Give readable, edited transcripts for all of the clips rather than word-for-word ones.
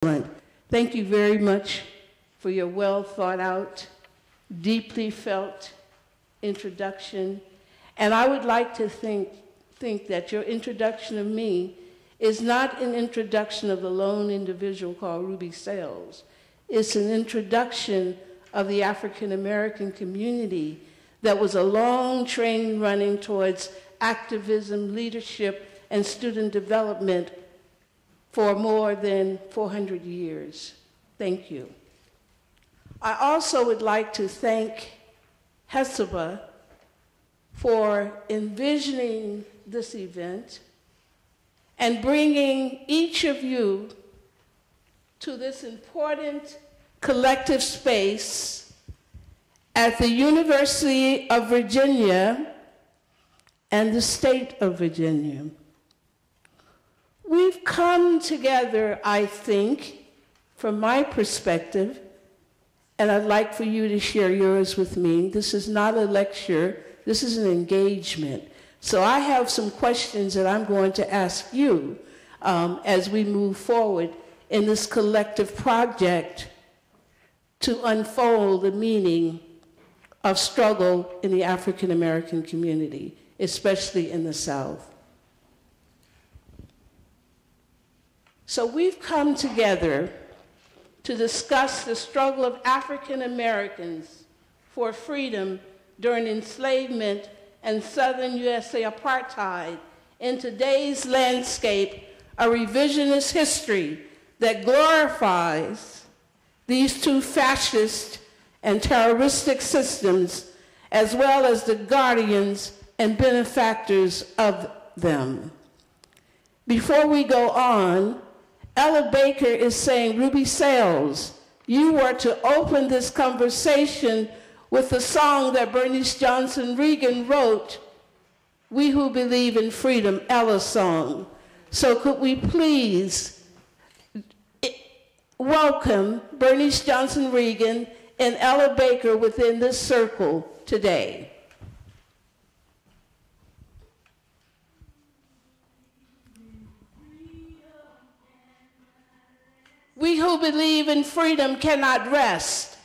Thank you very much for your well thought out, deeply felt introduction. And I would like to think that your introduction of me is not an introduction of the lone individual called Ruby Sales. It's an introduction of the African American community that was a long train running towards activism, leadership, and student development for more than 400 years. Thank you. I also would like to thank Hesaba for envisioning this event and bringing each of you to this important collective space at the University of Virginia and the state of Virginia. We've come together, I think, from my perspective, and I'd like for you to share yours with me. This is not a lecture, this is an engagement. So I have some questions that I'm going to ask you as we move forward in this collective project to unfold the meaning of struggle in the African American community, especially in the South. So we've come together to discuss the struggle of African Americans for freedom during enslavement and Southern USA apartheid in today's landscape, a revisionist history that glorifies these two fascist and terroristic systems, as well as the guardians and benefactors of them. Before we go on, Ella Baker is saying, Ruby Sales, you were to open this conversation with the song that Bernice Johnson Reagan wrote, We Who Believe in Freedom, Ella's song. So could we please welcome Bernice Johnson Reagan and Ella Baker within this circle today. We who believe in freedom cannot rest.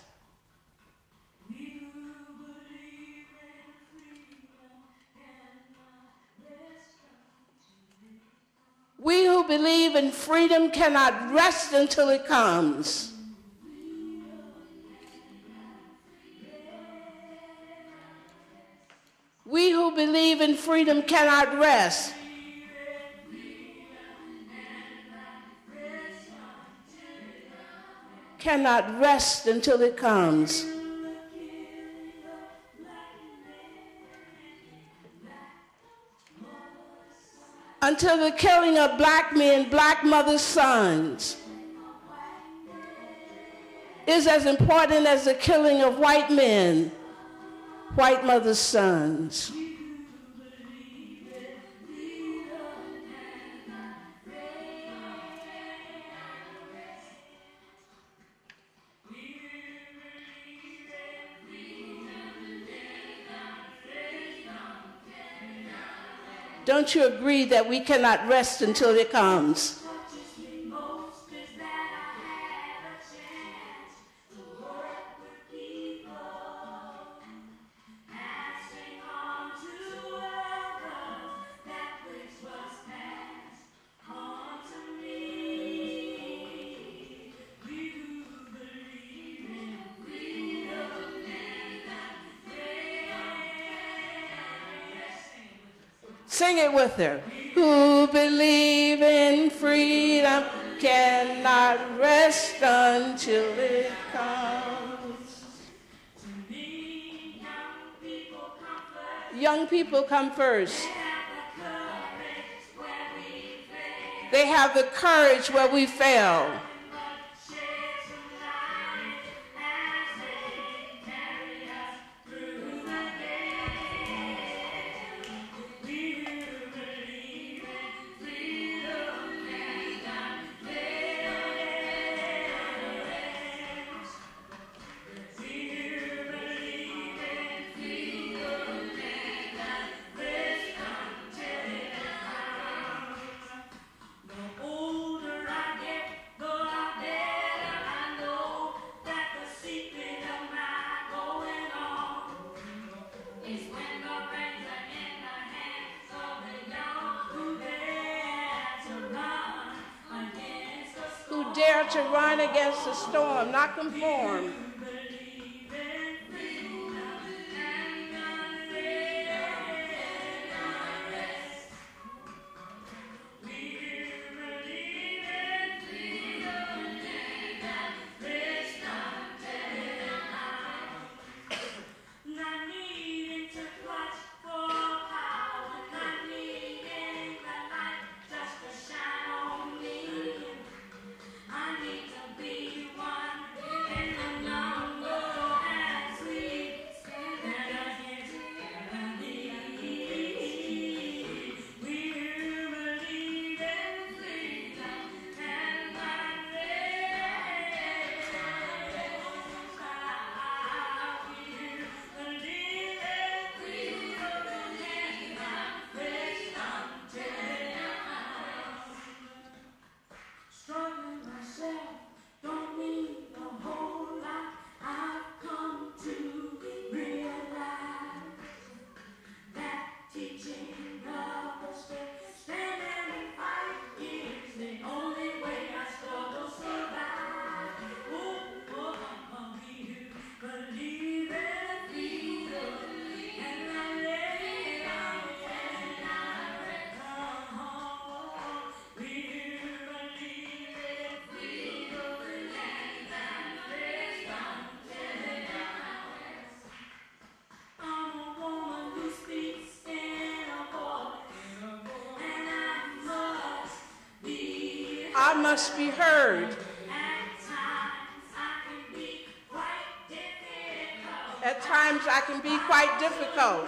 We who believe in freedom cannot rest until it comes. We who believe in freedom cannot rest. Cannot rest until it comes. Until the killing of black men, black mothers' sons is as important as the killing of white men, white mothers' sons. Don't you agree that we cannot rest until it comes? Sing it with her. Who believe in freedom cannot rest until it comes. Young people come first. They have the courage where we fail. dare to run against the storm, not conform. I must be heard. At times I can be quite difficult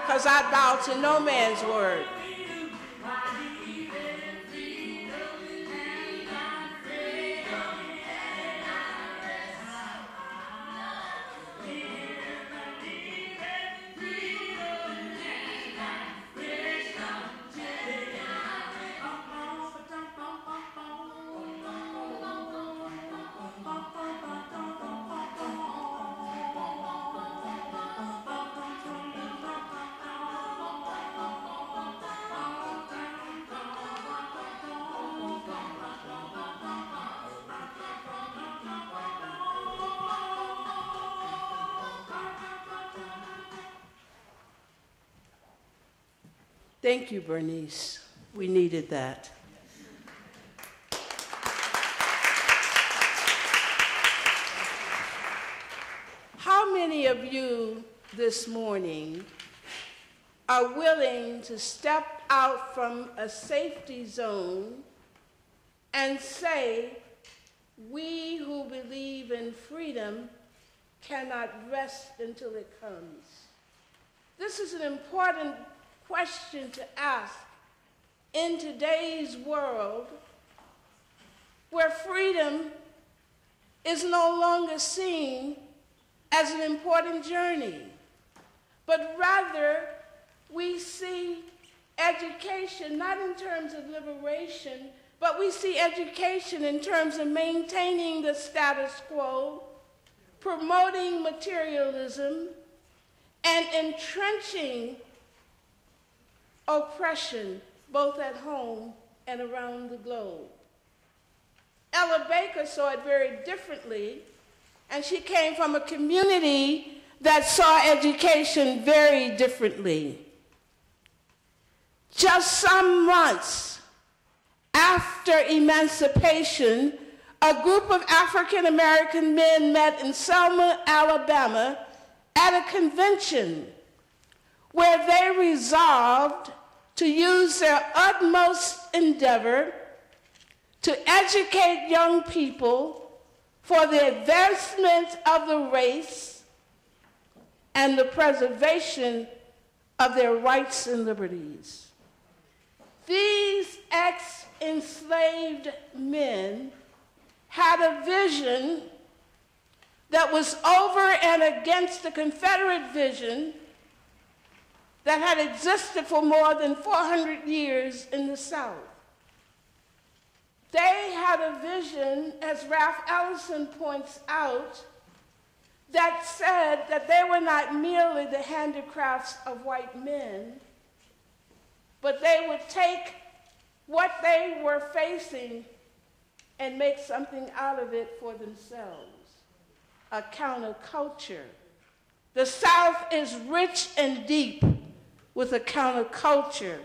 because I bow to no man's word. Thank you, Bernice. We needed that. How many of you this morning are willing to step out from a safety zone and say, we who believe in freedom cannot rest until it comes? This is an important question to ask in today's world where freedom is no longer seen as an important journey, but rather we see education not in terms of liberation, but we see education in terms of maintaining the status quo, promoting materialism, and entrenching oppression both at home and around the globe. Ella Baker saw it very differently, and she came from a community that saw education very differently. Just some months after emancipation, a group of African American men met in Selma, Alabama, at a convention where they resolved to use their utmost endeavor to educate young people for the advancement of the race and the preservation of their rights and liberties. These ex-enslaved men had a vision that was over and against the Confederate vision that had existed for more than 400 years in the South. They had a vision, as Ralph Ellison points out, that said that they were not merely the handicrafts of white men, but they would take what they were facing and make something out of it for themselves. A counterculture. The South is rich and deep with a counterculture.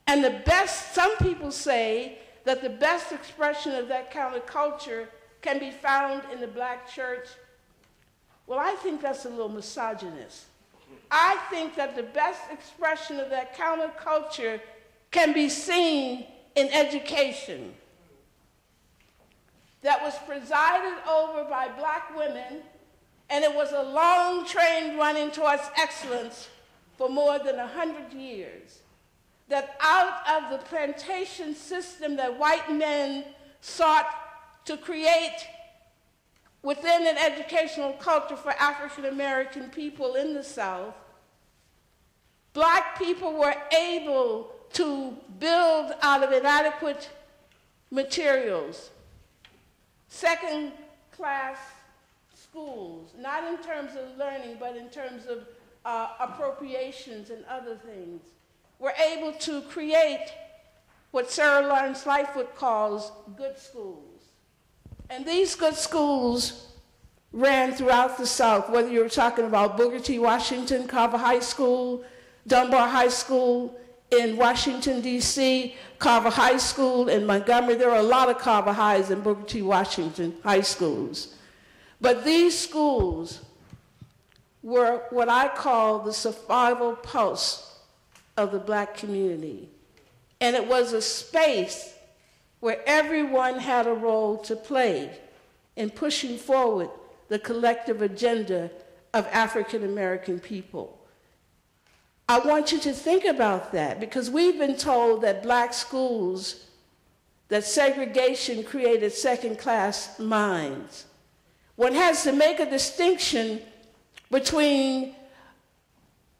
And the best, some people say that the best expression of that counterculture can be found in the black church. Well, I think that's a little misogynist. I think that the best expression of that counterculture can be seen in education that was presided over by black women, and it was a long train running towards excellence for more than 100 years. That out of the plantation system that white men sought to create within an educational culture for African American people in the South, black people were able to build out of inadequate materials second-class schools, not in terms of learning, but in terms of appropriations and other things. We're able to create what Sarah Lawrence Lightfoot calls good schools. And these good schools ran throughout the South, whether you were talking about Booker T. Washington, Carver High School, Dunbar High School in Washington, D.C., Carver High School in Montgomery. There are a lot of Carver Highs and Booker T. Washington high schools. But these schools were what I call the survival pulse of the black community. And it was a space where everyone had a role to play in pushing forward the collective agenda of African American people. I want you to think about that, because we've been told that black schools, that segregation created second-class minds. One has to make a distinction between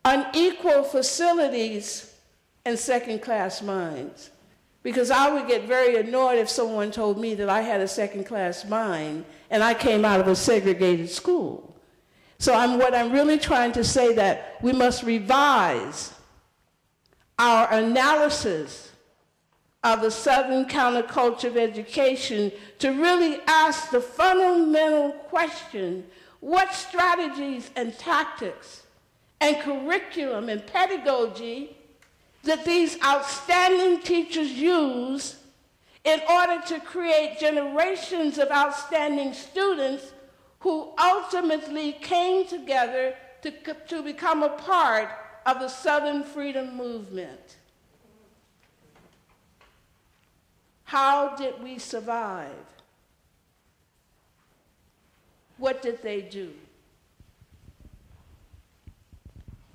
unequal facilities and second-class minds, because I would get very annoyed if someone told me that I had a second-class mind and I came out of a segregated school. So what I'm really trying to say that we must revise our analysis of the Southern counterculture of education to really ask the fundamental question: what strategies and tactics and curriculum and pedagogy that these outstanding teachers use in order to create generations of outstanding students who ultimately came together to become a part of the Southern freedom movement. How did we survive? What did they do?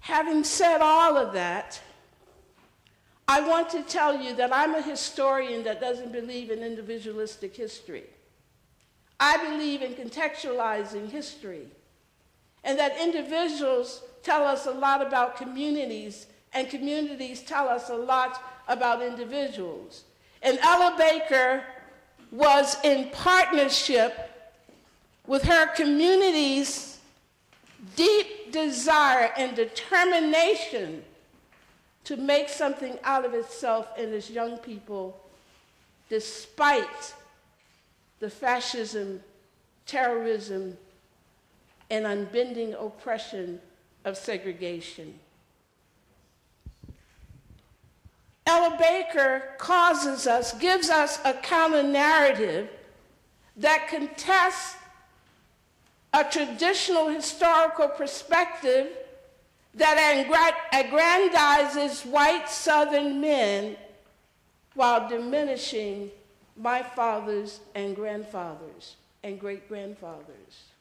Having said all of that, I want to tell you that I'm a historian that doesn't believe in individualistic history. I believe in contextualizing history, and that individuals tell us a lot about communities, and communities tell us a lot about individuals. And Ella Baker was in partnership with her community's deep desire and determination to make something out of itself and its young people, despite the fascism, terrorism, and unbending oppression of segregation. Ella Baker gives us a counter-narrative that contests a traditional historical perspective that aggrandizes white Southern men while diminishing my fathers and grandfathers and great-grandfathers.